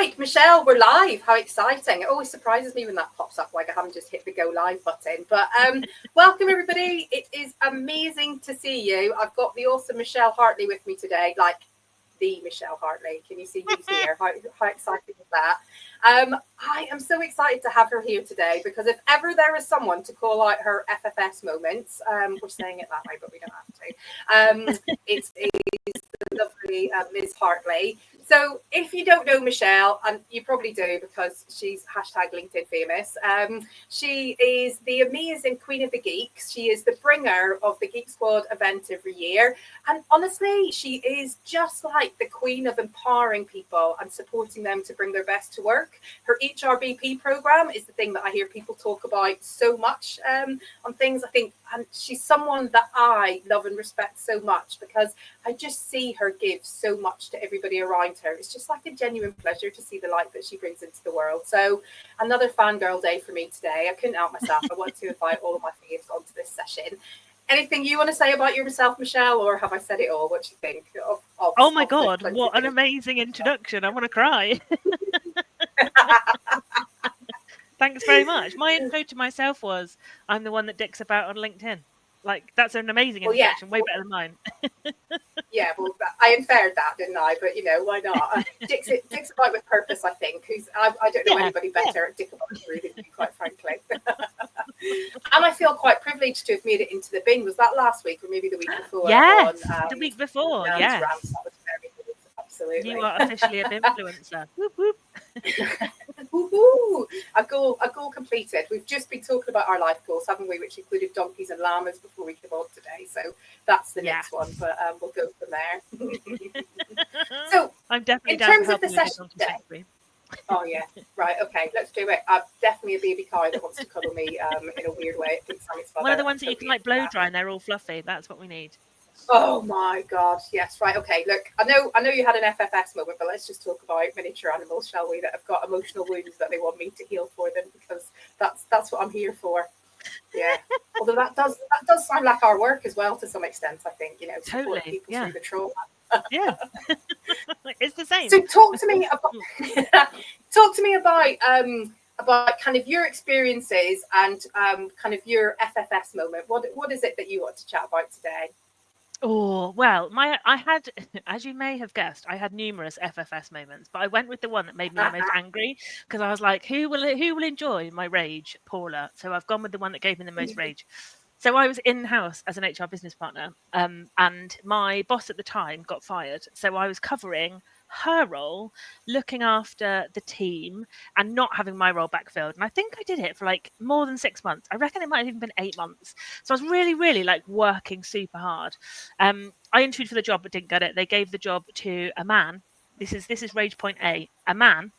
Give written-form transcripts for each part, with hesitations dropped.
Right, Michelle, we're live. How exciting. It always surprises me when that pops up, like I haven't just hit the go live button. But welcome, everybody. It is amazing to see you. I've got the awesome Michelle Hartley with me today, like the Michelle Hartley. Can you see who's here? How exciting is that? I am so excited to have her here today because if ever there is someone to call out her FFS moments, we're saying it that way, but we don't have to. It is the lovely Ms. Hartley. So if you don't know Michelle, and you probably do because she's #LinkedIn famous, she is the amazing Queen of the Geeks. She is the bringer of the Geek Squad event every year. And honestly, she is just like the queen of empowering people and supporting them to bring their best to work. Her HRBP program is the thing that I hear people talk about so much on things. I think, and she's someone that I love and respect so much because I just see her give so much to everybody around her. It's just like a genuine pleasure to see the light that she brings into the world. So another fangirl day for me today. I couldn't help myself. I want to invite all of my faves onto this session. Anything you want to say about yourself, Michelle, or have I said it all? What do you think? Oh my God, what an amazing introduction. I want to cry. Thanks very much. My intro to myself was, I'm the one that dicks about on LinkedIn. Like, that's an amazing introduction, way better than mine. Yeah, well, I inferred that, didn't I? But, you know, why not? Dick's about with purpose, I think. I don't know anybody better at dick about than you, quite frankly. And I feel quite privileged to have made it into the bin. Was that last week or maybe the week before? Yes, the week before, yes. Rants. That was very good. Absolutely. You are officially an influencer. Whoop, whoop. Woo-hoo. A goal completed. We've just been talking about our life goals, haven't we? Which included donkeys and llamas before we came on today. So that's the next one, but we'll go from there. So I'm definitely in terms of the session today. Oh yeah, right. Okay, let's do it. I'm definitely a baby cow that wants to cuddle me in a weird way. One of the ones that you can like blow dry and they're all fluffy. That's what we need. Oh my God! Yes, right. Okay. Look, I know you had an FFS moment, but let's just talk about miniature animals, shall we? That have got emotional wounds that they want me to heal for them because that's what I'm here for. Yeah. Although that does sound like our work as well to some extent. I think support people through the trauma. Yeah, it's the same. So talk to me about kind of your experiences and kind of your FFS moment. What is it that you want to chat about today? Oh, well, I had, as you may have guessed, I had numerous FFS moments, but I went with the one that made me the most angry because I was like, who will enjoy my rage, Paula? So I've gone with the one that gave me the most rage. So I was in-house as an HR business partner, and my boss at the time got fired. So I was covering her role, looking after the team and not having my role backfilled. And I think I did it for like more than 6 months. I reckon it might have even been 8 months. So I was really, really like working super hard. I interviewed for the job but didn't get it. They gave the job to a man. This is rage point A man.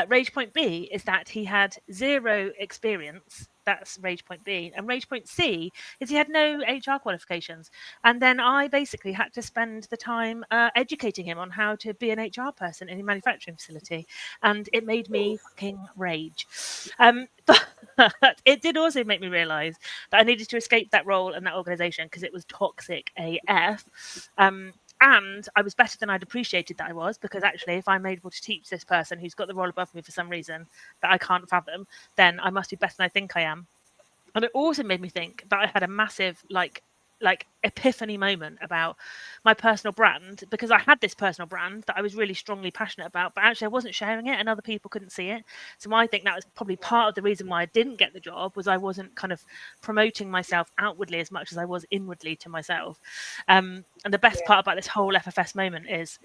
Rage point B is that he had 0 experience. That's rage point B. And rage point C is he had no HR qualifications. And then I basically had to spend the time educating him on how to be an HR person in a manufacturing facility. And it made me fucking rage. But it did also make me realise that I needed to escape that role and that organisation because it was toxic AF. And I was better than I'd appreciated that I was, because actually if I'm able to teach this person who's got the role above me for some reason that I can't fathom, then I must be better than I think I am. And it also made me think that I had a massive like epiphany moment about my personal brand, because I had this personal brand that I was really strongly passionate about, but actually I wasn't sharing it and other people couldn't see it. So I think that was probably part of the reason why I didn't get the job, was I wasn't kind of promoting myself outwardly as much as I was inwardly to myself. And the best part about this whole FFS moment is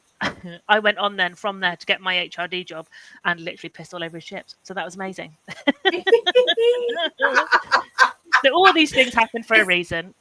I went on then from there to get my HRD job and literally pissed all over his chips. So that was amazing. So all these things happen for a reason.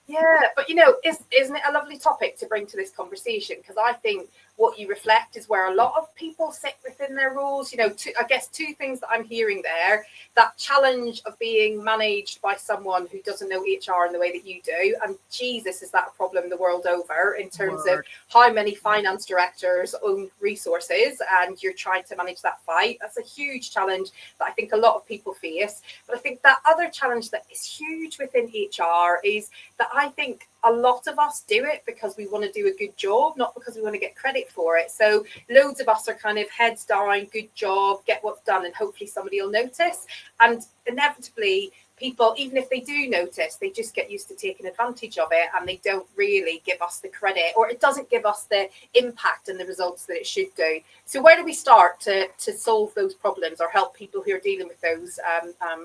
Yeah, but isn't it a lovely topic to bring to this conversation? Because I think what you reflect is where a lot of people sit within their roles. I guess 2 things that I'm hearing there: that challenge of being managed by someone who doesn't know HR in the way that you do. And Jesus, is that a problem the world over in terms of how many finance directors own resources and you're trying to manage that fight? That's a huge challenge that I think a lot of people face. But I think that other challenge that is huge within HR is that I think a lot of us do it because we want to do a good job, not because we want to get credit for it. So loads of us are kind of heads down, good job, get what's done, and hopefully somebody will notice. And inevitably, people, even if they do notice, they just get used to taking advantage of it, and they don't really give us the credit, or it doesn't give us the impact and the results that it should do. So where do we start to solve those problems or help people who are dealing with those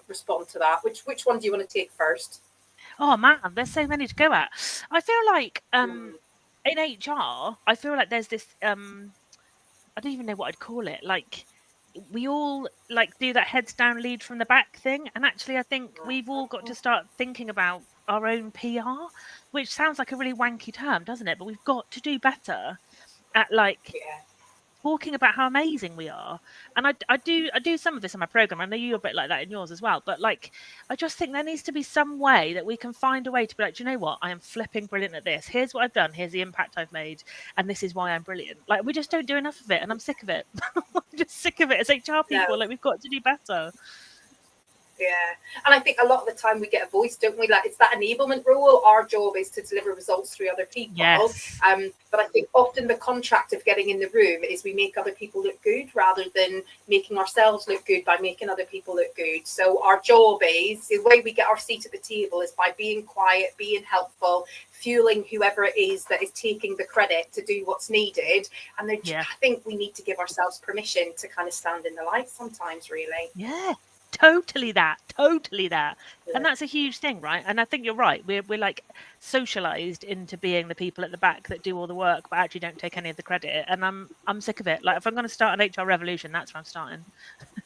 respond to that? Which one do you want to take first? Oh man, there's so many to go at. I feel like in HR, I feel like there's this I don't even know what I'd call it. Like we all like do that heads down lead from the back thing, and actually I think we've all got to start thinking about our own PR, which sounds like a really wanky term, doesn't it? But we've got to do better at like Yeah. talking about how amazing we are. And I do some of this in my program. I know you're a bit like that in yours as well. But like, I just think there needs to be some way that we can find a way to be like, do you know what? I am flipping brilliant at this. Here's what I've done. Here's the impact I've made. And this is why I'm brilliant. Like, we just don't do enough of it. And I'm sick of it. I'm just sick of it as HR people. No. Like, we've got to do better. Yeah, and I think a lot of the time we get a voice, don't we? Like, it's that enablement role. Our job is to deliver results through other people. Yes. But I think often the contract of getting in the room is we make other people look good rather than making ourselves look good by making other people look good. So our job is, the way we get our seat at the table is by being quiet, being helpful, fueling whoever it is that is taking the credit to do what's needed. And I think we need to give ourselves permission to kind of stand in the light sometimes, really. Yeah. Totally that. And that's a huge thing, right? And I think you're right. We're like socialized into being the people at the back that do all the work but actually don't take any of the credit. And I'm sick of it. Like, if I'm going to start an HR revolution, that's where I'm starting.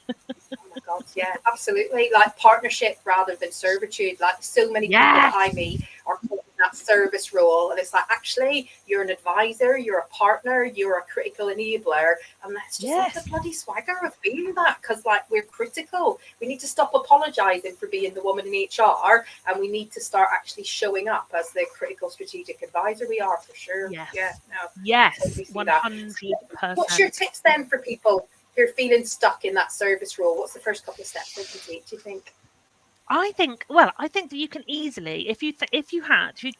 Oh my God, yeah, absolutely. Like partnership rather than servitude. Like so many people that I meet are put in that service role, and it's like, actually, you're an advisor, you're a partner, you're a critical enabler, and that's just like the bloody swagger of being that. Because like, we're critical. We need to stop apologizing for being the woman in HR, and we need to start actually showing up as the critical strategic advisor we are, for sure. Yes. Yeah, no, yes, totally 100%. What's your tips then for people who are feeling stuck in that service role? What's the first couple of steps they can take, do you think? I think that you can easily, if you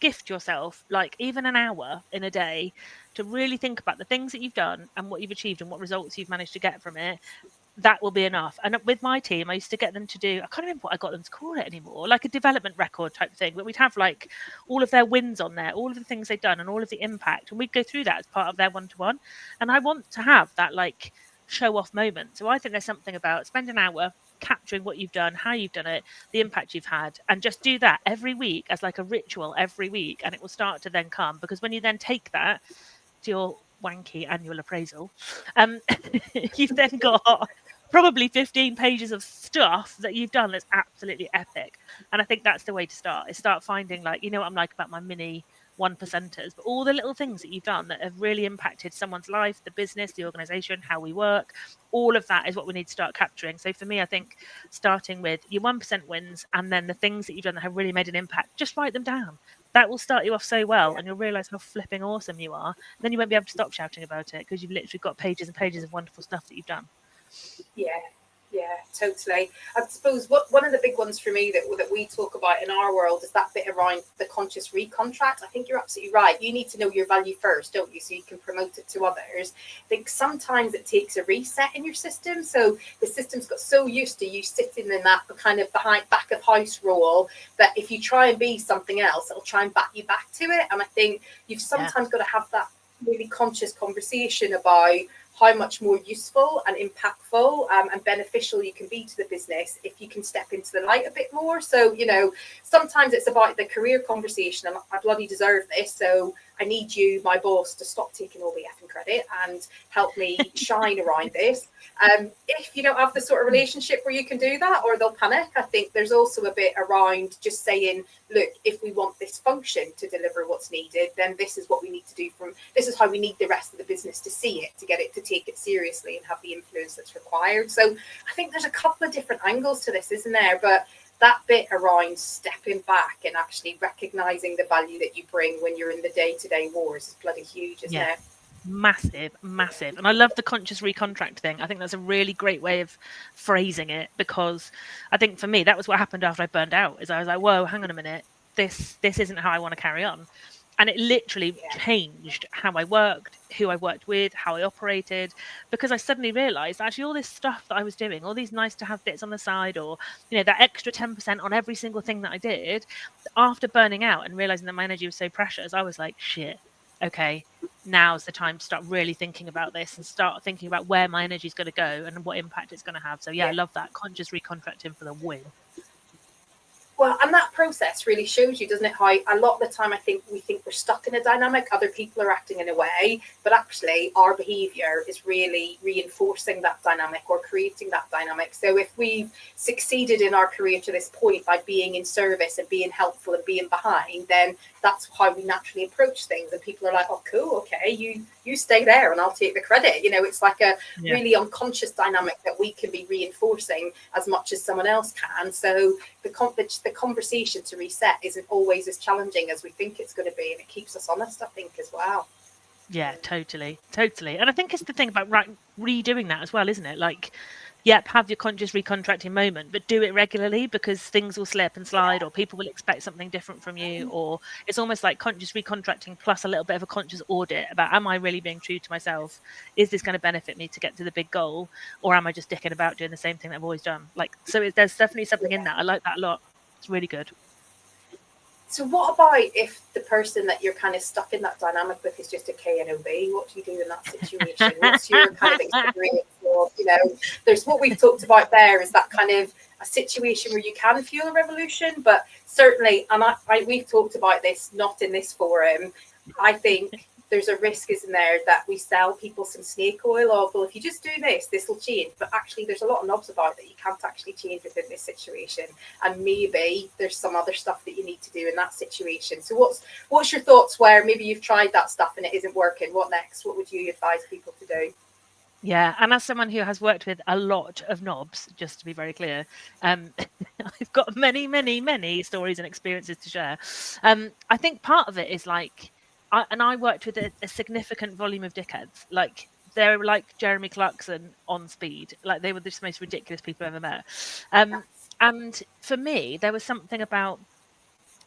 gift yourself like even an hour in a day to really think about the things that you've done and what you've achieved and what results you've managed to get from it, that will be enough. And with my team, I used to get them to do, I can't remember what I got them to call it anymore, like a development record type thing, but we'd have like all of their wins on there, all of the things they've done and all of the impact. And we'd go through that as part of their one-to-one. And I want to have that like show off moment. So I think there's something about spend an hour capturing what you've done, how you've done it, the impact you've had, and just do that every week as like a ritual every week. And it will start to then come, because when you then take that to your wanky annual appraisal, you've then got probably 15 pages of stuff that you've done that's absolutely epic. And I think that's the way to start, is start finding, like, you know what I'm like about my mini 1%ers, but all the little things that you've done that have really impacted someone's life, the business, the organization, how we work, all of that is what we need to start capturing. So for me, I think starting with your 1% wins and then the things that you've done that have really made an impact, just write them down. That will start you off so well, and you'll realize how flipping awesome you are. Then you won't be able to stop shouting about it, because you've literally got pages and pages of wonderful stuff that you've done. Yeah, totally. I suppose one of the big ones for me that we talk about in our world is that bit around the conscious recontract. I think you're absolutely right. You need to know your value first, don't you? So you can promote it to others. I think sometimes it takes a reset in your system. So the system's got so used to you sitting in that kind of back of house role that if you try and be something else, it'll try and back you back to it. And I think you've sometimes got to have that really conscious conversation about how much more useful and impactful and beneficial you can be to the business if you can step into the light a bit more. So, you know, sometimes it's about the career conversation, and I bloody deserve this, so I need you, my boss, to stop taking all the effing credit and help me shine around this. If you don't have the sort of relationship where you can do that, or they'll panic, I think there's also a bit around just saying, look, if we want this function to deliver what's needed, then this is what we need to do. This is how we need the rest of the business to see it, to get it to take it seriously and have the influence that's required. So I think there's a couple of different angles to this, isn't there? But that bit around stepping back and actually recognizing the value that you bring when you're in the day-to-day wars is bloody huge, isn't it? Massive. And I love the conscious recontract thing. I think that's a really great way of phrasing it, because I think for me, that was what happened after I burned out, is I was like, whoa, hang on a minute. this isn't how I want to carry on. And it literally changed how I worked, who I worked with, how I operated, because I suddenly realized actually all this stuff that I was doing, all these nice to have bits on the side, or, that extra 10% on every single thing that I did, after burning out and realizing that my energy was so precious, I was like, shit, okay, now's the time to start really thinking about this and start thinking about where my energy is going to go and what impact it's going to have. So yeah, I love that. Conscious recontracting for the win. Well, and that process really shows you, doesn't it, how a lot of the time we think we're stuck in a dynamic, other people are acting in a way, but actually our behaviour is really reinforcing that dynamic or creating that dynamic. So if we've succeeded in our career to this point by being in service and being helpful and being behind, then that's how we naturally approach things. And people are like, oh, cool, okay, you stay there and I'll take the credit. It's like a really unconscious dynamic that we can be reinforcing as much as someone else can. So the conversation to reset isn't always as challenging as we think it's going to be, and it keeps us honest, I think, as well. Yeah, totally. And I think it's the thing about redoing that as well, isn't it? Like, yep, have your conscious recontracting moment, but do it regularly, because things will slip and slide, or people will expect something different from you, or it's almost like conscious recontracting plus a little bit of a conscious audit about, am I really being true to myself? Is this going to benefit me to get to the big goal, or am I just dicking about doing the same thing that I've always done? Like, so there's definitely something in that. I like that a lot. It's really good. So what about if the person that you're kind of stuck in that dynamic with is just a KNOB? What do you do in that situation? What's your kind of experience of, there's what we've talked about there is that kind of a situation where you can fuel a revolution, but certainly, and we've talked about this, not in this forum, I think there's a risk, isn't there, that we sell people some snake oil of, well, if you just do this, this will change. But actually, there's a lot of knobs about that you can't actually change within this situation. And maybe there's some other stuff that you need to do in that situation. So what's your thoughts where maybe you've tried that stuff and it isn't working? What next? What would you advise people to do? Yeah, and as someone who has worked with a lot of knobs, just to be very clear, I've got many, many, many stories and experiences to share. I think part of it is like, I worked with a significant volume of dickheads. Like, they're like Jeremy Clarkson on speed. Like, they were the most ridiculous people I've ever met. And for me, there was something about,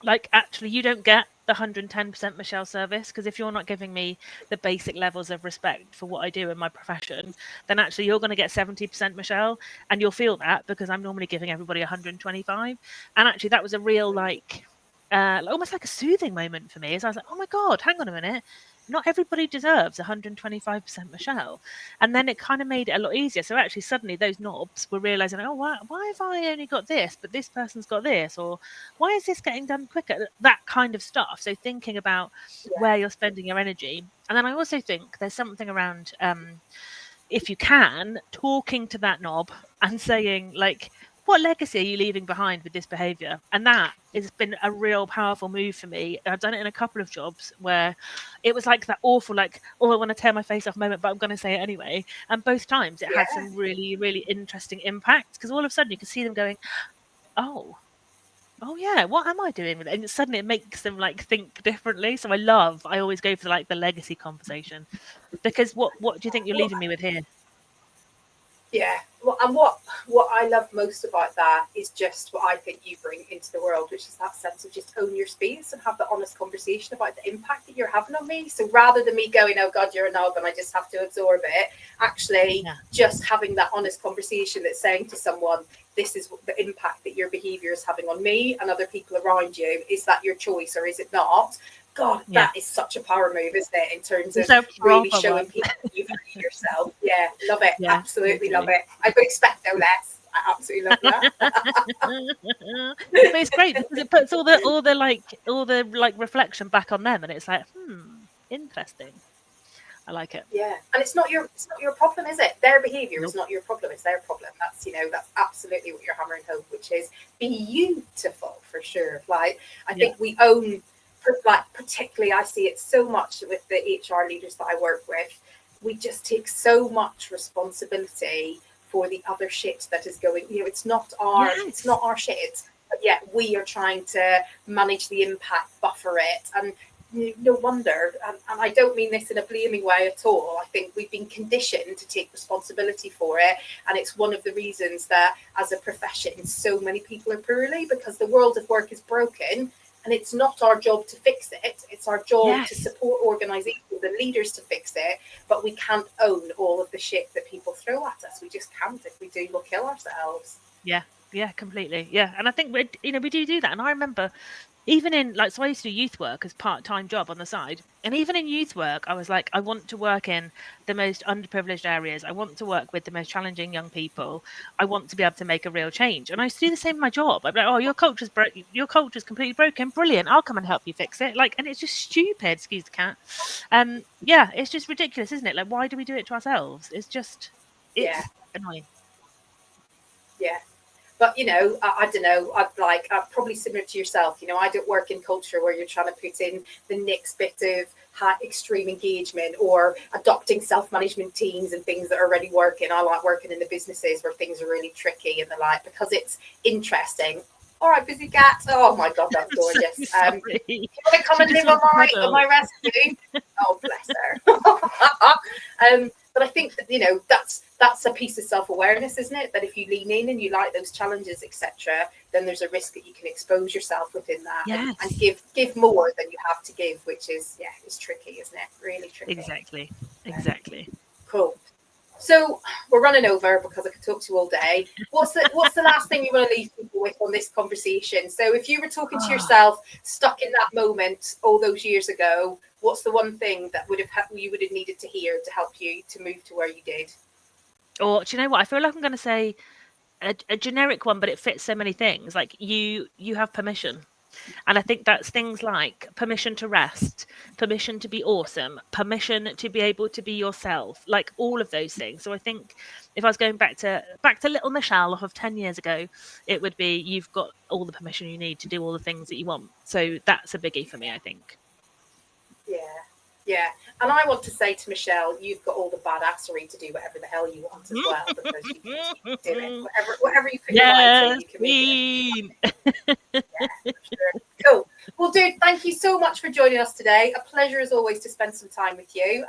like, actually, you don't get the 110% Michelle service, because if you're not giving me the basic levels of respect for what I do in my profession, then actually you're going to get 70% Michelle, and you'll feel that because I'm normally giving everybody 125. And actually, that was a real, like, almost like a soothing moment for me, as I was like, oh my God, hang on a minute. Not everybody deserves 125% Michelle. And then it kind of made it a lot easier. So actually, suddenly those knobs were realizing, oh, why have I only got this, but this person's got this? Or why is this getting done quicker? That kind of stuff. So thinking about where you're spending your energy. And then I also think there's something around, if you can, talking to that knob and saying, like, what legacy are you leaving behind with this behavior? And that has been a real powerful move for me. I've done it in a couple of jobs where it was like that awful, like, oh, I want to tear my face off moment, but I'm going to say it anyway. And both times it had some really, really interesting impacts, because all of a sudden you can see them going, oh yeah, what am I doing with it? And suddenly it makes them, like, think differently. So I always go for, like, the legacy conversation, because what do you think you're leaving me with here? Yeah, well, and what I love most about that is just what I think you bring into the world, which is that sense of just own your space and have the honest conversation about the impact that you're having on me. So rather than me going, oh God, you're a knob and I just have to absorb it, actually just having that honest conversation that's saying to someone, this is the impact that your behavior is having on me and other people around you. Is that your choice or is it not? God, that is such a power move, isn't it? In terms of really showing people you value yourself. Yeah, love it. Yeah, absolutely love it. I would expect no less. I absolutely love that. But it's great because it puts all the reflection back on them, and it's like, interesting. I like it. Yeah, and it's not your problem, is it? Their behaviour is not your problem; it's their problem. That's that's absolutely what you're hammering home, which is beautiful for sure. Like I think we own. Like particularly I see it so much with the HR leaders that I work with, we just take so much responsibility for the other shit that is going, it's not our shit, but yet we are trying to manage the impact, buffer it, and no wonder, and I don't mean this in a blaming way at all. I think we've been conditioned to take responsibility for it, and it's one of the reasons that as a profession so many people are poorly, because the world of work is broken. And it's not our job to fix it. It's our job Yes. to support organisations and leaders to fix it. But we can't own all of the shit that people throw at us. We just can't. If we do, we'll kill ourselves. Yeah, completely. Yeah, and I think we do that. And I remember even in so I used to do youth work as part-time job on the side, and even in youth work, I was like, I want to work in the most underprivileged areas. I want to work with the most challenging young people. I want to be able to make a real change. And I used to do the same in my job. I'd be like, oh, your culture's completely broken. Brilliant, I'll come and help you fix it. And it's just stupid. Excuse the cat. Yeah, it's just ridiculous, isn't it? Why do we do it to ourselves? It's annoying. Yeah. But, I don't know, I'm probably similar to yourself. I don't work in culture where you're trying to put in the next bit of extreme engagement or adopting self-management teams and things that are already working. I like working in the businesses where things are really tricky and the like, because it's interesting. All right, busy cat. Oh my God, that's gorgeous. You want to come and live on my recipe? Oh, bless her. But I think that, that's a piece of self-awareness, isn't it? That if you lean in and you like those challenges, etc., then there's a risk that you can expose yourself within that and give more than you have to give, which is it's tricky, isn't it? Really tricky. Exactly. Cool. So we're running over because I could talk to you all day. What's the last thing you want to leave people with on this conversation? So if you were talking to yourself, stuck in that moment all those years ago, what's the one thing that you would have needed to hear to help you to move to where you did? Or do you know what? I feel like I'm going to say a generic one, but it fits so many things. Like you have permission. And I think that's things like permission to rest, permission to be awesome, permission to be able to be yourself, like all of those things. So I think if I was going back to little Michelle of 10 years ago, it would be you've got all the permission you need to do all the things that you want. So that's a biggie for me, I think. Yeah. And I want to say to Michelle, you've got all the badassery to do whatever the hell you want as well, because you can do it. Whatever you put your mind to, you can make it. Yeah, for sure. Cool. Well, dude, thank you so much for joining us today. A pleasure as always to spend some time with you.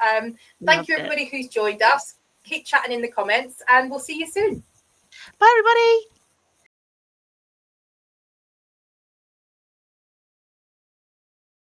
Thank you everybody who's joined us. Keep chatting in the comments and we'll see you soon. Bye everybody.